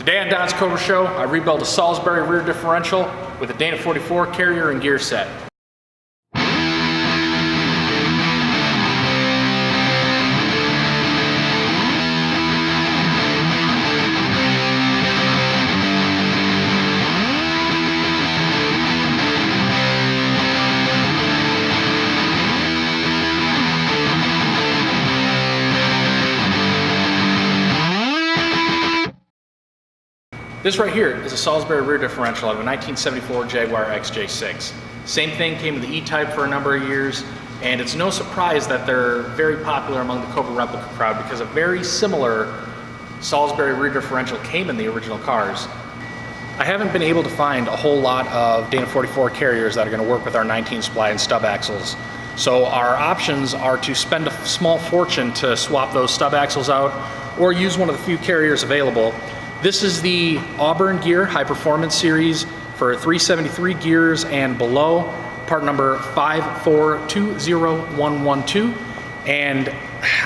Today on Don's Cobra Show, I rebuilt a Salisbury rear differential with a Dana 44 carrier and gear set. This right here is a Salisbury rear differential out of a 1974 Jaguar XJ6. Same thing, came with the E-Type for a number of years, and it's no surprise that they're very popular among the Cobra replica crowd because a very similar Salisbury rear differential came in the original cars. I haven't been able to find a whole lot of Dana 44 carriers that are going to work with our 19 spline and stub axles. So our options are to spend a small fortune to swap those stub axles out or use one of the few carriers available. This is the Auburn Gear High Performance Series for 373 gears and below, part number 5420112. And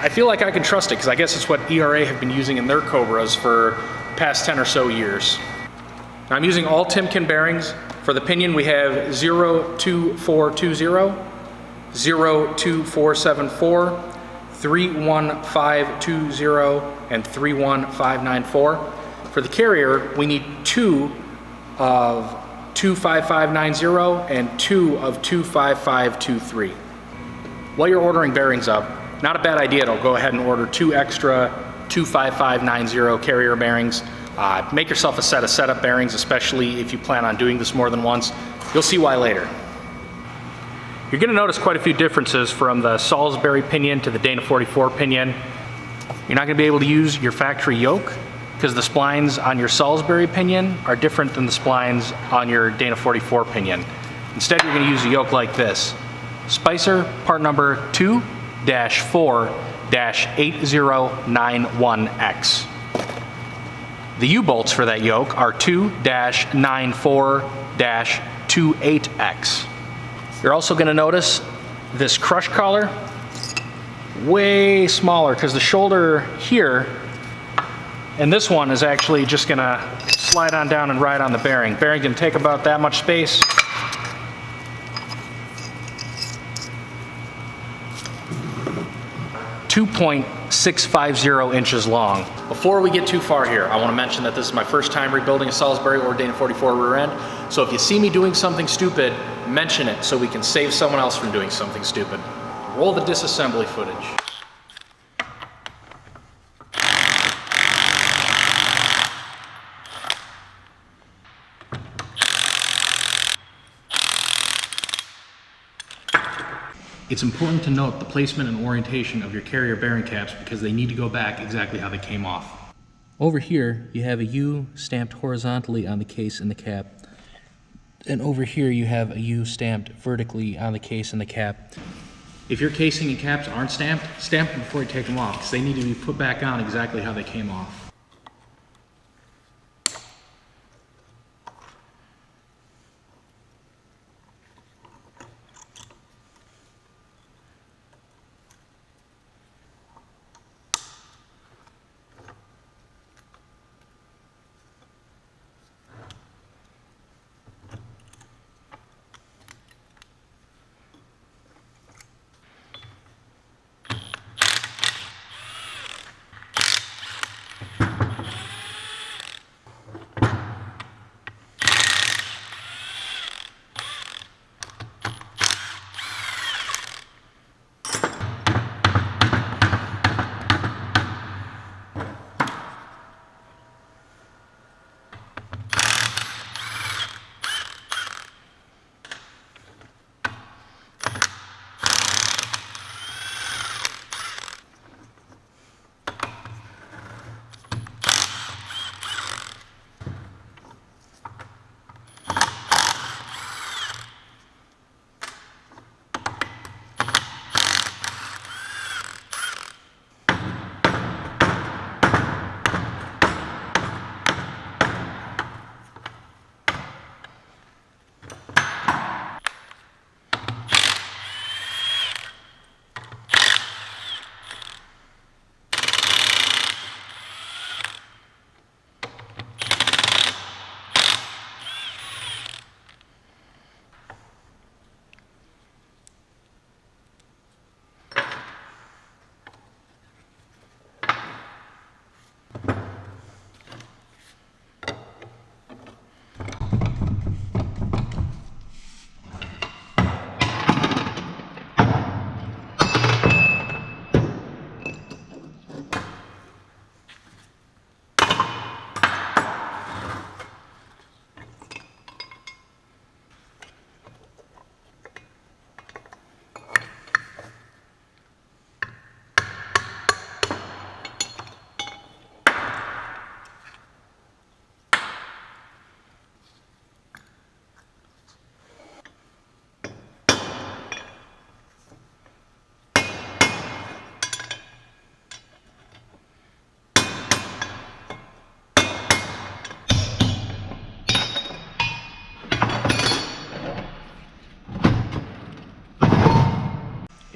I feel like I can trust it because I guess it's what ERA have been using in their Cobras for the past 10 or so years. Now I'm using all Timken bearings. For the pinion we have 02420, 02474, 31520, and 31594. For the carrier, we need 2 of 25590 and 2 of 25523. While you're ordering bearings up, not a bad idea to go ahead and order 2 extra 25590 carrier bearings. Make yourself a set of setup bearings, especially if you plan on doing this more than once. You'll see why later. You're going to notice quite a few differences from the Salisbury pinion to the Dana 44 pinion. You're not going to be able to use your factory yoke, because the splines on your Salisbury pinion are different than the splines on your Dana 44 pinion. Instead, you're going to use a yoke like this. Spicer part number 2-4-8091X. The U-bolts for that yoke are 2-94-28X. You're also going to notice this crush collar, way smaller, because the shoulder here and this one is actually just going to slide on down and ride on the bearing. Bearing can take about that much space. .650 inches long. Before we get too far here, I want to mention that this is my first time rebuilding a Salisbury or Dana 44 rear end. So if you see me doing something stupid, mention it so we can save someone else from doing something stupid. Roll the disassembly footage. It's important to note the placement and orientation of your carrier bearing caps because they need to go back exactly how they came off. Over here, you have a U stamped horizontally on the case and the cap. And over here, you have a U stamped vertically on the case and the cap. If your casing and caps aren't stamped, stamp them before you take them off because they need to be put back on exactly how they came off.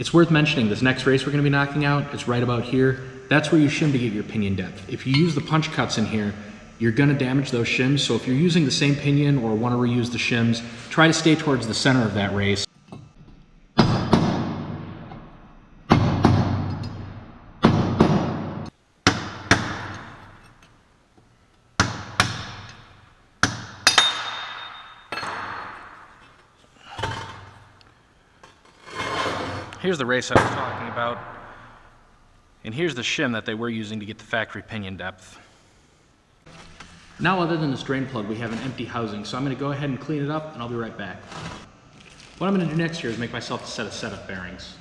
It's worth mentioning this next race we're going to be knocking out is right about here. That's where you shim to get your pinion depth. If you use the punch cuts in here, you're going to damage those shims. So if you're using the same pinion or want to reuse the shims, try to stay towards the center of that race. Here's the race I was talking about, and here's the shim that they were using to get the factory pinion depth. Now, other than this drain plug, we have an empty housing, so I'm going to go ahead and clean it up, and I'll be right back. What I'm going to do next here is make myself a set of setup bearings.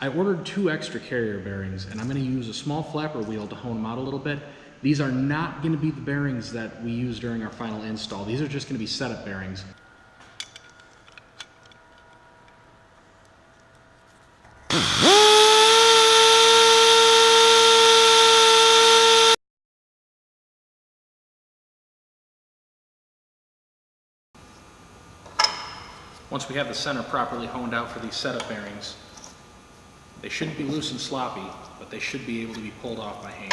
I ordered 2 extra carrier bearings, and I'm going to use a small flapper wheel to hone them out a little bit. These are not going to be the bearings that we use during our final install. These are just going to be setup bearings. Once we have the center properly honed out for these setup bearings, they shouldn't be loose and sloppy, but they should be able to be pulled off by hand.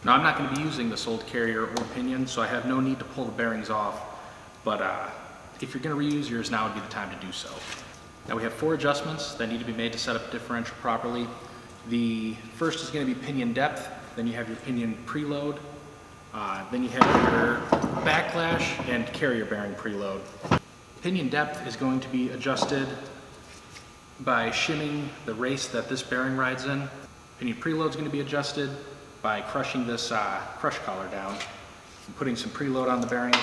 Now, I'm not going to be using this old carrier or pinion, so I have no need to pull the bearings off, but if you're going to reuse yours, now would be the time to do so. Now, we have 4 adjustments that need to be made to set up the differential properly. The first is going to be pinion depth, then you have your pinion preload, then you have your backlash and carrier bearing preload. Pinion depth is going to be adjusted by shimming the race that this bearing rides in. Pinion preload is going to be adjusted by crushing this crush collar down and putting some preload on the bearings.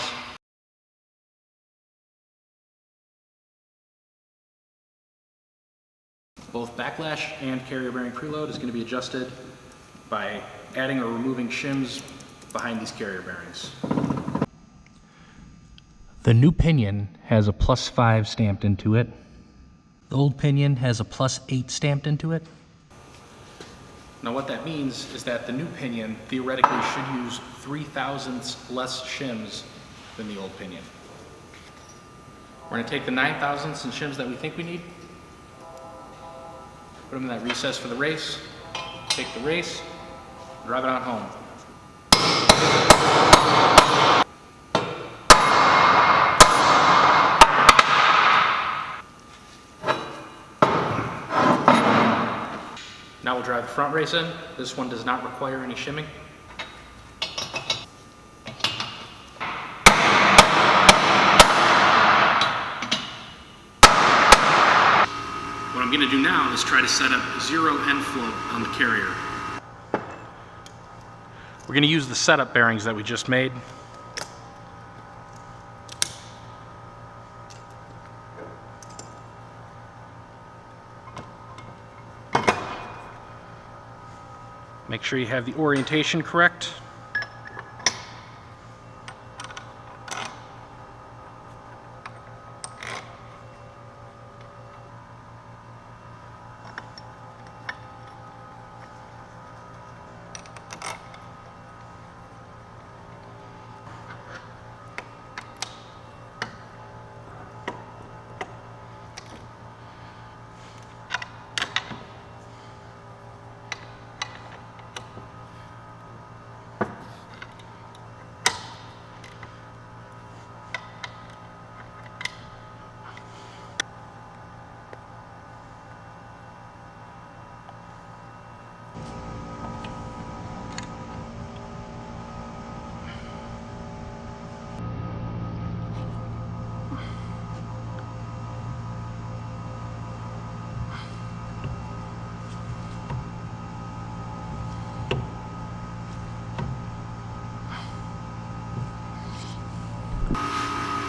Both backlash and carrier bearing preload is going to be adjusted by adding or removing shims behind these carrier bearings. The new pinion has a +5 stamped into it. The old pinion has a +8 stamped into it. Now, what that means is that the new pinion theoretically should use 0.003 less shims than the old pinion. We're going to take the 0.009 in shims that we think we need, put them in that recess for the race, take the race, drive it on home. Now we'll drive the front race in. This one does not require any shimming. What I'm going to do now is try to set up 0 end flow on the carrier. We're going to use the setup bearings that we just made. Make sure you have the orientation correct.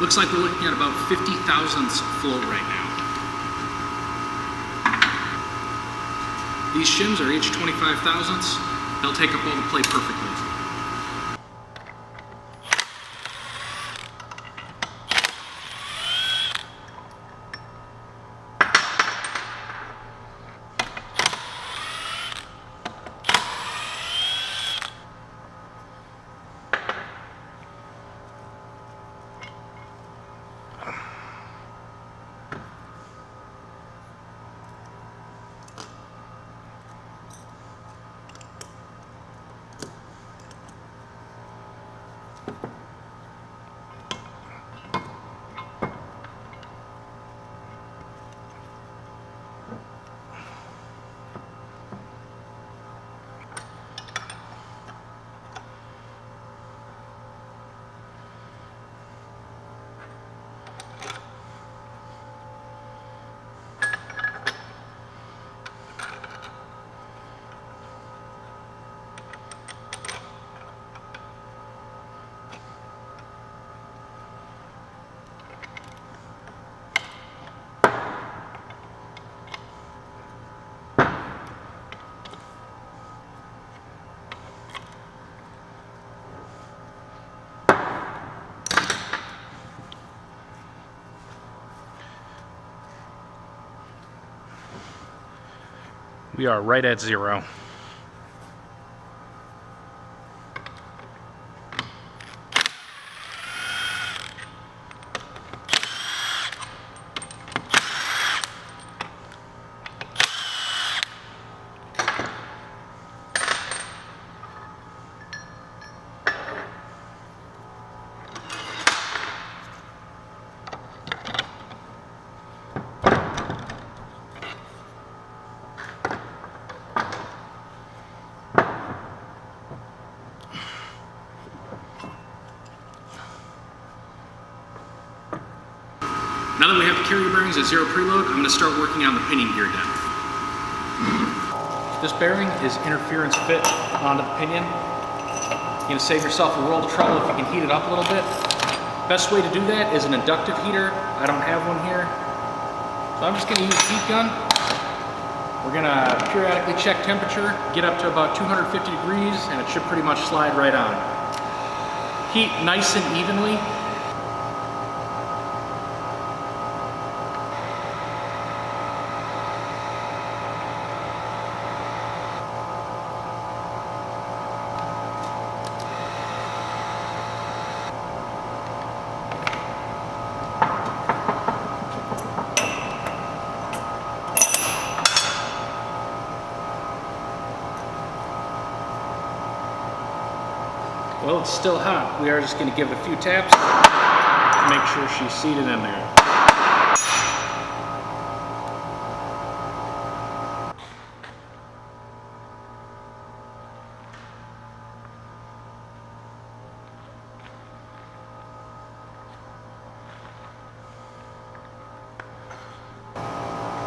Looks like we're looking at about 50 thousandths float right now. These shims are each 25 thousandths. They'll take up all the play perfectly. We are right at 0. Now that we have the carrier bearings at 0 preload, I'm going to start working on the pinion gear depth. This bearing is interference fit onto the pinion. You're going to save yourself a world of trouble if you can heat it up a little bit. Best way to do that is an inductive heater. I don't have one here. So I'm just going to use a heat gun. We're going to periodically check temperature, get up to about 250 degrees, and it should pretty much slide right on. Heat nice and evenly. Well, it's still hot. We are just going to give it a few taps to make sure she's seated in there.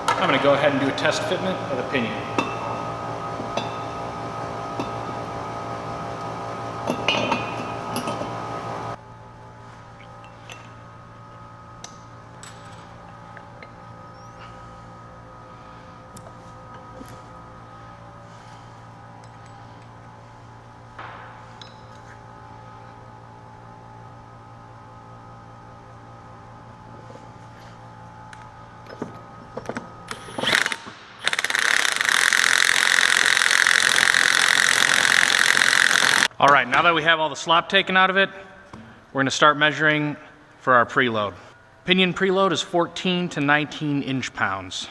I'm going to go ahead and do a test fitment of the pinion. All right, now that we have all the slop taken out of it, we're going to start measuring for our preload. Pinion preload is 14 to 19 inch-pounds.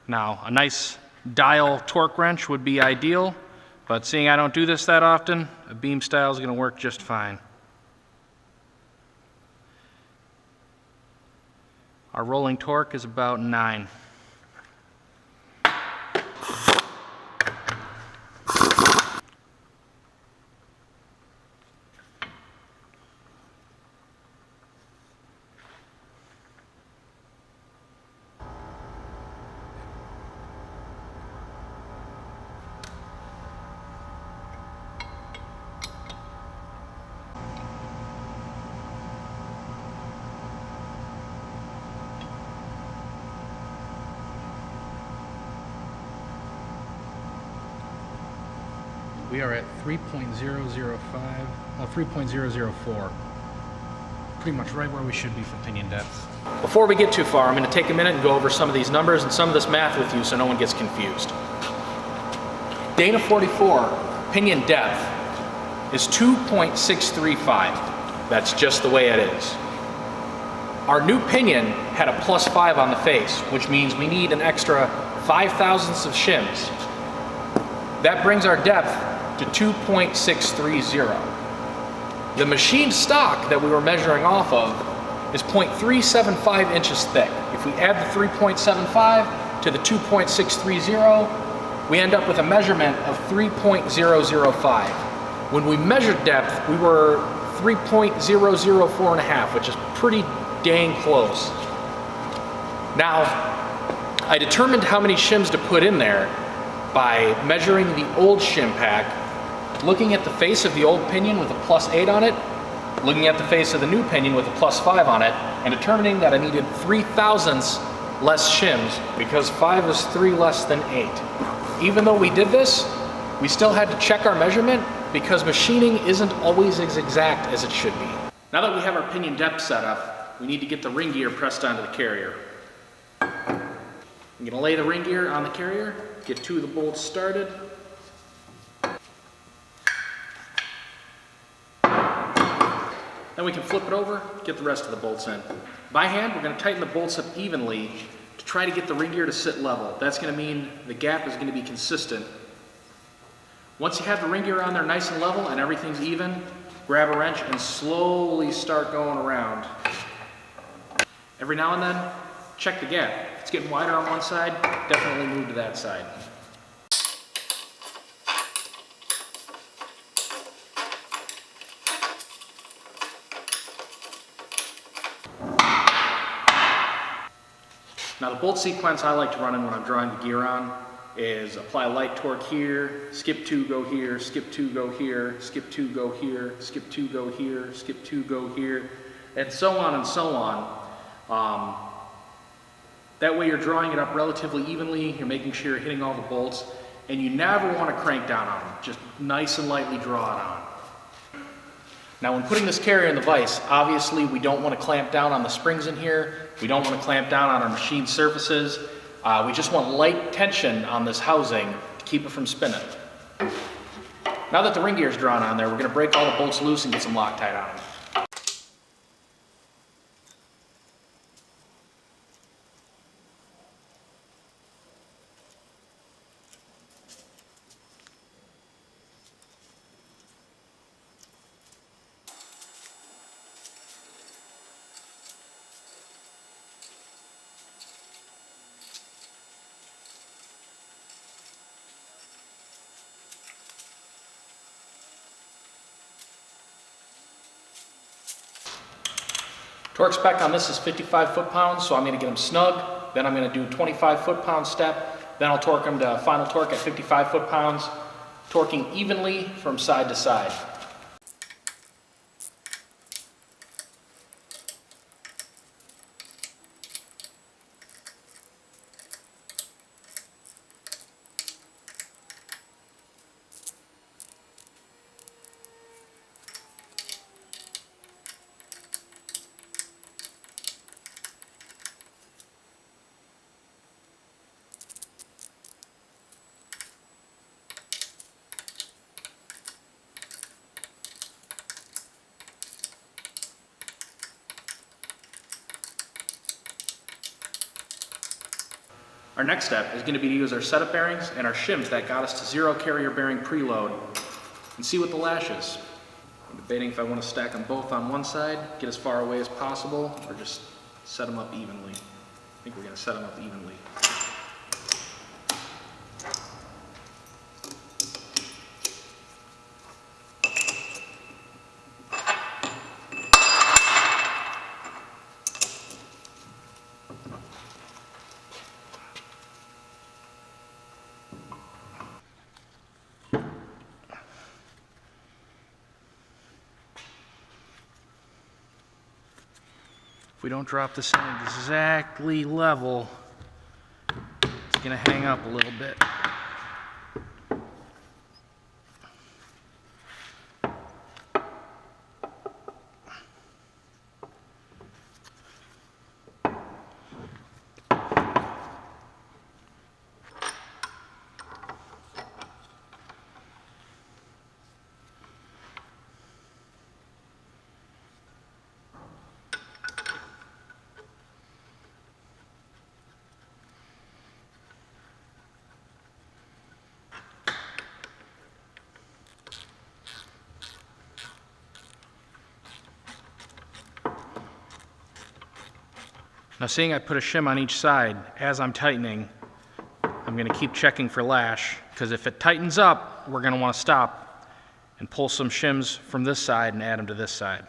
Now, a nice dial torque wrench would be ideal, but seeing I don't do this that often, a beam style is going to work just fine. Our rolling torque is about 9. We are at 3.004. Pretty much right where we should be for pinion depth. Before we get too far, I'm going to take a minute and go over some of these numbers and some of this math with you so no one gets confused. Dana 44 pinion depth is 2.635. That's just the way it is. Our new pinion had a +5 on the face, which means we need an extra 5 thousandths of shims. That brings our depth to 2.630. The machine stock that we were measuring off of is 0.375 inches thick. If we add the 3.75 to the 2.630, we end up with a measurement of 3.005. When we measured depth, we were 3.004 and a half, which is pretty dang close. Now, I determined how many shims to put in there by measuring the old shim pack, looking at the face of the old pinion with a +8 on it, looking at the face of the new pinion with a +5 on it, and determining that I needed 3/1000ths less shims because 5 is 3 less than 8. Even though we did this, we still had to check our measurement because machining isn't always as exact as it should be. Now that we have our pinion depth set up, we need to get the ring gear pressed onto the carrier. I'm gonna lay the ring gear on the carrier, get 2 of the bolts started. Then we can flip it over, get the rest of the bolts in. By hand, we're gonna tighten the bolts up evenly to try to get the ring gear to sit level. That's gonna mean the gap is gonna be consistent. Once you have the ring gear on there nice and level and everything's even, grab a wrench and slowly start going around. Every now and then, check the gap. If it's getting wider on one side, definitely move to that side. Now the bolt sequence I like to run in when I'm drawing the gear on is apply light torque here, skip 2, go here, skip 2, go here, skip 2, go here, skip 2, go here, skip 2, go here, and so on and so on. That way you're drawing it up relatively evenly, you're making sure you're hitting all the bolts, and you never want to crank down on them. Just nice and lightly draw it on. Now when putting this carrier in the vise, obviously we don't want to clamp down on the springs in here, we don't want to clamp down on our machine surfaces, we just want light tension on this housing to keep it from spinning. Now that the ring gear is drawn on there, we're going to break all the bolts loose and get some Loctite on them. Torque spec on this is 55 foot-pounds, so I'm going to get them snug. Then I'm going to do 25 foot-pound step. Then I'll torque them to final torque at 55 foot-pounds, torquing evenly from side to side. Our next step is going to be to use our setup bearings and our shims that got us to 0 carrier bearing preload and see what the lash is. I'm debating if I want to stack them both on one side, get as far away as possible, or just set them up evenly. I think we're going to set them up evenly. If we don't drop this in exactly level, it's going to hang up a little bit. Now seeing I put a shim on each side, as I'm tightening, I'm going to keep checking for lash, because if it tightens up, we're going to want to stop and pull some shims from this side and add them to this side.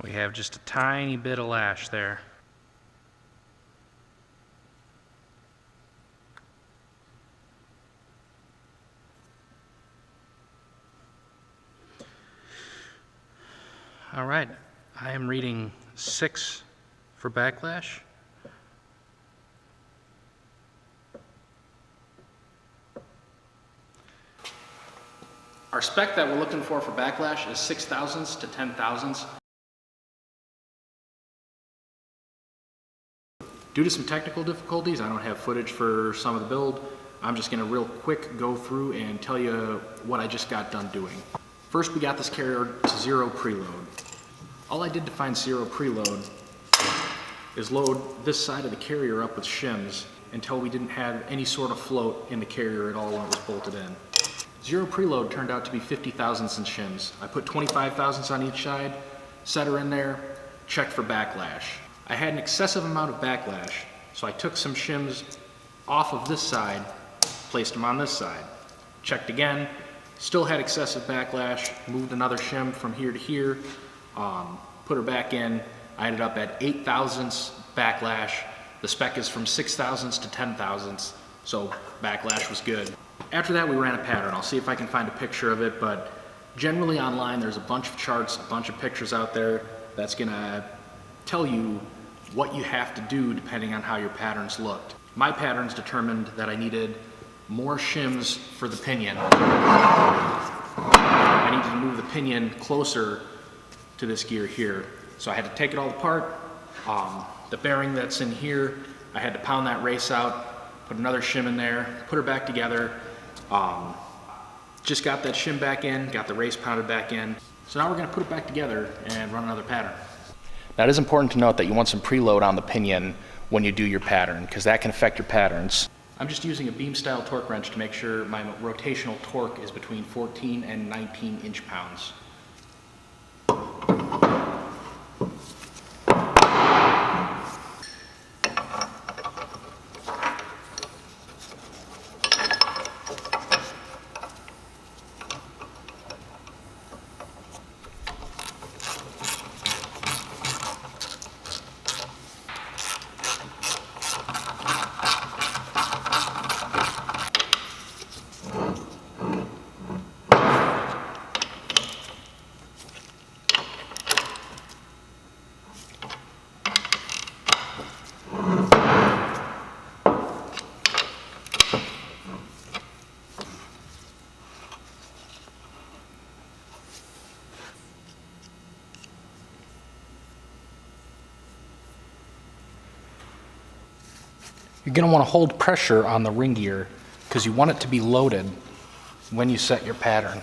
We have just a tiny bit of lash there. All right, I am reading 6 for backlash. Our spec that we're looking for backlash is 6/1000ths to 10/1000ths. Due to some technical difficulties, I don't have footage for some of the build. I'm just gonna real quick go through and tell you what I just got done doing. First, we got this carrier to 0 preload. All I did to find 0 preload is load this side of the carrier up with shims until we didn't have any sort of float in the carrier at all when it was bolted in. 0 preload turned out to be 50/1000ths in shims. I put 25/1000ths on each side, set her in there, checked for backlash. I had an excessive amount of backlash, so I took some shims off of this side, placed them on this side. Checked again, still had excessive backlash, moved another shim from here to here, put her back in. I ended up at 8/1000ths backlash. The spec is from 6/1000ths to 10/1000ths, so backlash was good. After that, we ran a pattern. I'll see if I can find a picture of it, but generally online, there's a bunch of charts, a bunch of pictures out there that's gonna tell you what you have to do depending on how your patterns looked. My patterns determined that I needed more shims for the pinion. I needed to move the pinion closer to this gear here. So I had to take it all apart. The bearing that's in here, I had to pound that race out, put another shim in there, put her back together. Just got that shim back in, got the race pounded back in. So now we're gonna put it back together and run another pattern. Now it is important to note that you want some preload on the pinion when you do your pattern, because that can affect your patterns. I'm just using a beam style torque wrench to make sure my rotational torque is between 14 and 19 inch-pounds. You're going to want to hold pressure on the ring gear because you want it to be loaded when you set your pattern.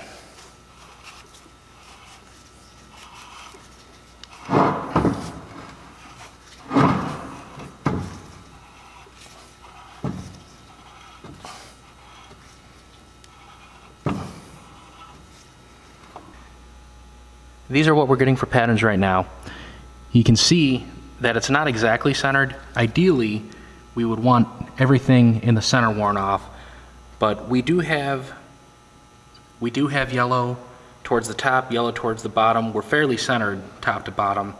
These are what we're getting for patterns right now. You can see that it's not exactly centered. Ideally, we would want everything in the center worn off, but we do have yellow towards the top, yellow towards the bottom. We're fairly centered top to bottom.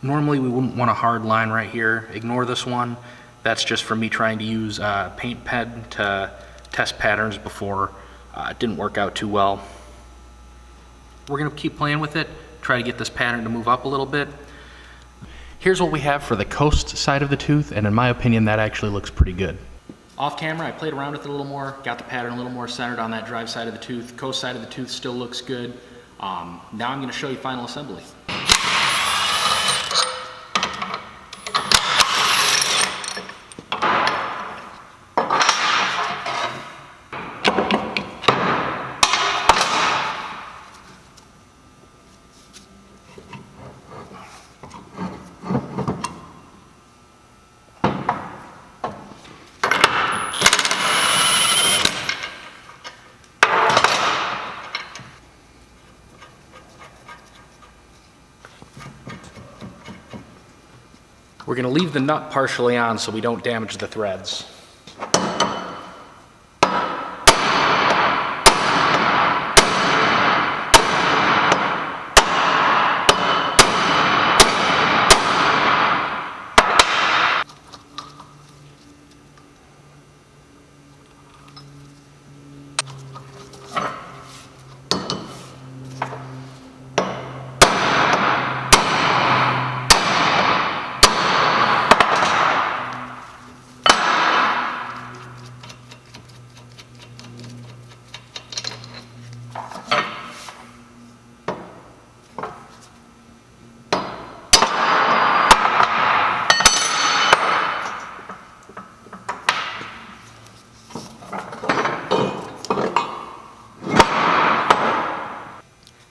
Normally we wouldn't want a hard line right here. Ignore this one. That's just for me trying to use a paint pen to test patterns before. It didn't work out too well. We're gonna keep playing with it, try to get this pattern to move up a little bit. Here's what we have for the coast side of the tooth, and in my opinion, that actually looks pretty good. Off camera, I played around with it a little more, got the pattern a little more centered on that drive side of the tooth. Coast side of the tooth still looks good. Now I'm gonna show you final assembly. We're going to leave the nut partially on so we don't damage the threads.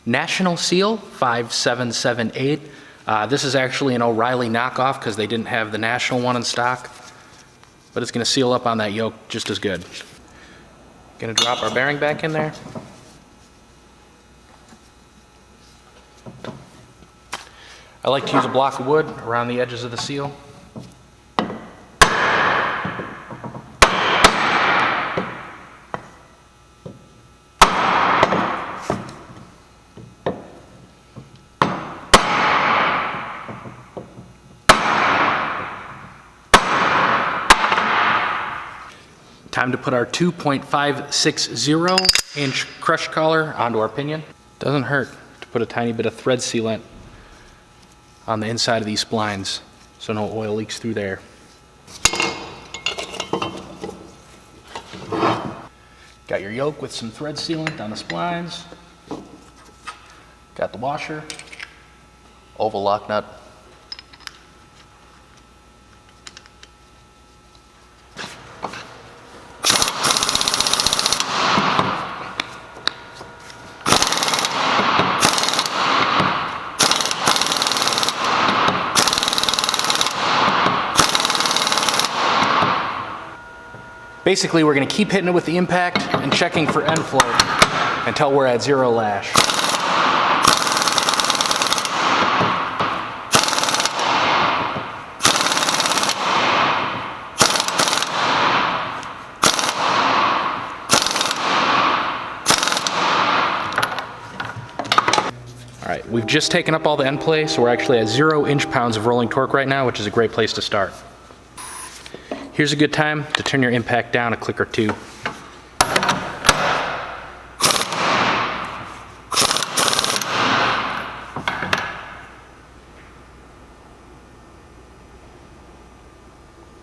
National Seal 5778. This is actually an O'Reilly knockoff because they didn't have the National one in stock, but it's going to seal up on that yoke just as good. Going to drop our bearing back in there. I like to use a block of wood around the edges of the seal. Time to put our 2.560 inch crush collar onto our pinion. Doesn't hurt to put a tiny bit of thread sealant on the inside of these splines so no oil leaks through there. Got your yoke with some thread sealant on the splines. Got the washer, oval lock nut. Basically, we're going to keep hitting it with the impact and checking for end flow until we're at 0 lash. All right, we've just taken up all the end play, so we're actually at 0 inch-pounds of rolling torque right now, which is a great place to start. Here's a good time to turn your impact down a click or two.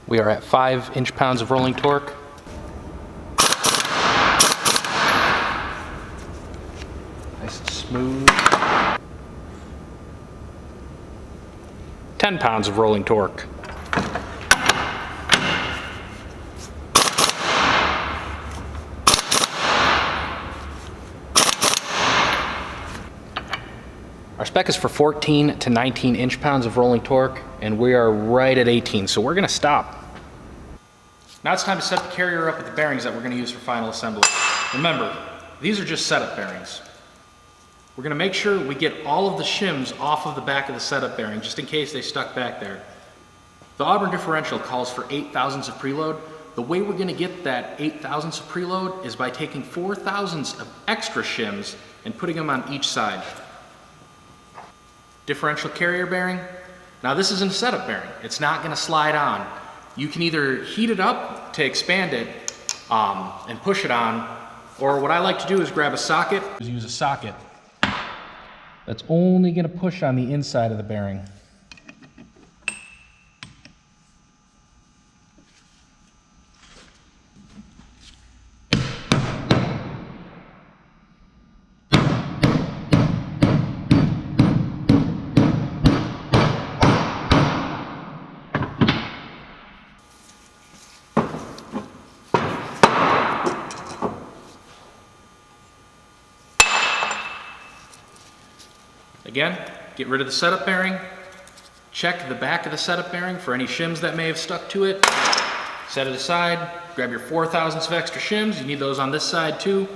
We are at 5 inch-pounds of rolling torque. Nice and smooth. 10 pounds of rolling torque. Our spec is for 14 to 19 inch-pounds of rolling torque, and we are right at 18, so we're going to stop. Now it's time to set the carrier up with the bearings that we're going to use for final assembly. Remember, these are just setup bearings. We're going to make sure we get all of the shims off of the back of the setup bearing, just in case they stuck back there. The Auburn differential calls for 8 thousandths of preload. The way we're going to get that 8 thousandths of preload is by taking 4 thousandths of extra shims and putting them on each side. Differential carrier bearing. Now this isn't a setup bearing. It's not going to slide on. You can either heat it up to expand it and push it on, or what I like to do is grab a socket. Use a socket that's only going to push on the inside of the bearing. Again, get rid of the setup bearing, check the back of the setup bearing for any shims that may have stuck to it, set it aside, grab your 4 thousandths of extra shims, you need those on this side too.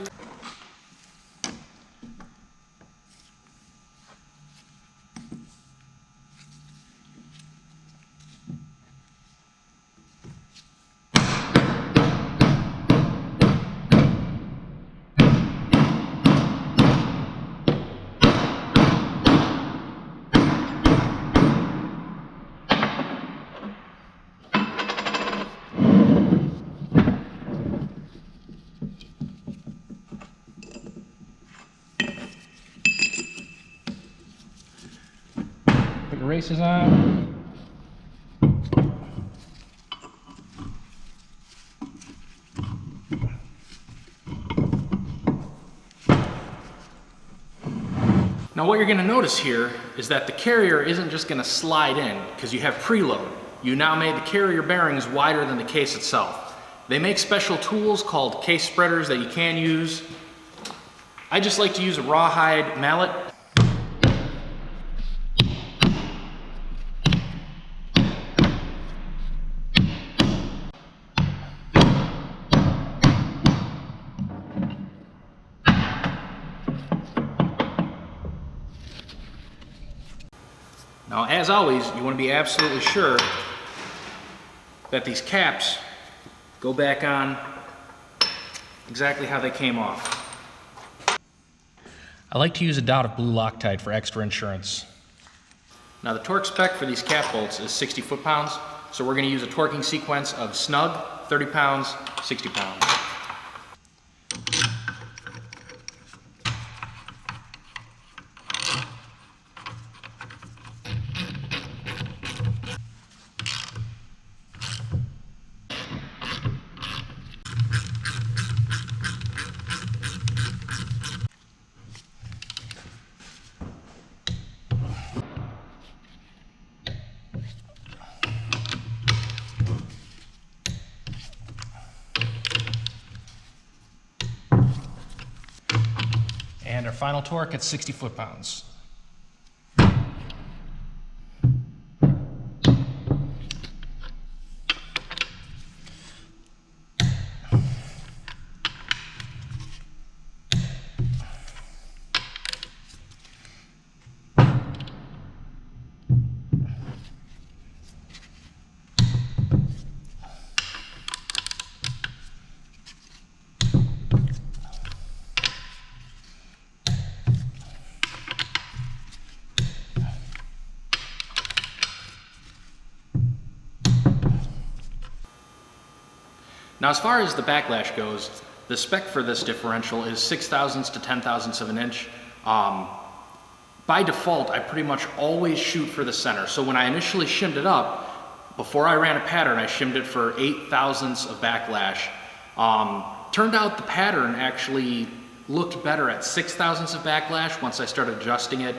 your races on. Now what you're going to notice here is that the carrier isn't just going to slide in because you have preload. You now made the carrier bearings wider than the case itself. They make special tools called case spreaders that you can use. I just like to use a rawhide mallet. Now, as always, you want to be absolutely sure that these caps go back on exactly how they came off. I like to use a dot of blue Loctite for extra insurance. Now, the torque spec for these cap bolts is 60 foot-pounds, so we're going to use a torquing sequence of snug, 30 pounds, 60 pounds. And our final torque at 60 foot-pounds. Now, as far as the backlash goes, the spec for this differential is 6 thousandths to 10 thousandths of an inch. By default, I pretty much always shoot for the center. So when I initially shimmed it up, before I ran a pattern, I shimmed it for 8 thousandths of backlash. Turned out the pattern actually looked better at 6 thousandths of backlash once I started adjusting it.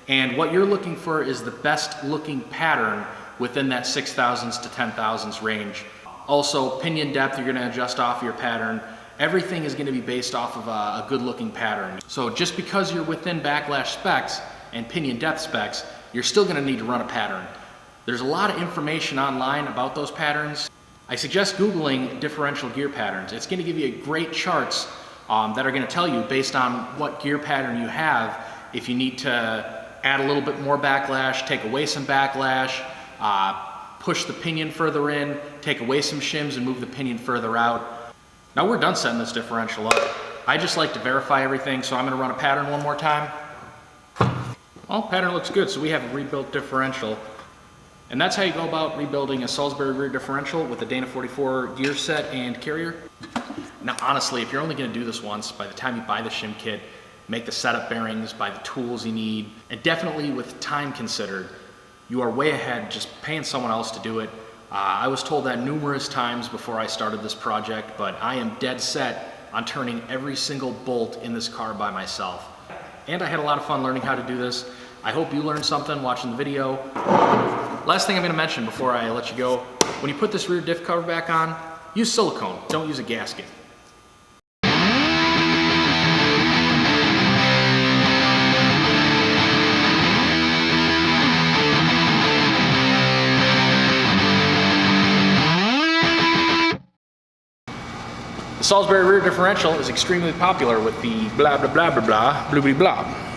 And what you're looking for is the best looking pattern within that 6 thousandths to 10 thousandths range. Also, pinion depth, you're going to adjust off your pattern. Everything is going to be based off of a good looking pattern. So just because you're within backlash specs and pinion depth specs, you're still going to need to run a pattern. There's a lot of information online about those patterns. I suggest Googling differential gear patterns. It's going to give you great charts that are going to tell you based on what gear pattern you have, if you need to add a little bit more backlash, take away some backlash, push the pinion further in, take away some shims and move the pinion further out. Now we're done setting this differential up. I just like to verify everything, so I'm going to run a pattern one more time. Well, pattern looks good, so we have a rebuilt differential. And that's how you go about rebuilding a Salisbury rear differential with a Dana 44 gear set and carrier. Now honestly, if you're only going to do this once, by the time you buy the shim kit, make the setup bearings, buy the tools you need, and definitely with time considered, you are way ahead just paying someone else to do it. I was told that numerous times before I started this project, but I am dead set on turning every single bolt in this car by myself. And I had a lot of fun learning how to do this. I hope you learned something watching the video. Last thing I'm going to mention before I let you go, when you put this rear diff cover back on, use silicone, don't use a gasket. The Salisbury rear differential is extremely popular with the blah blah blah blah blah blah blah blah.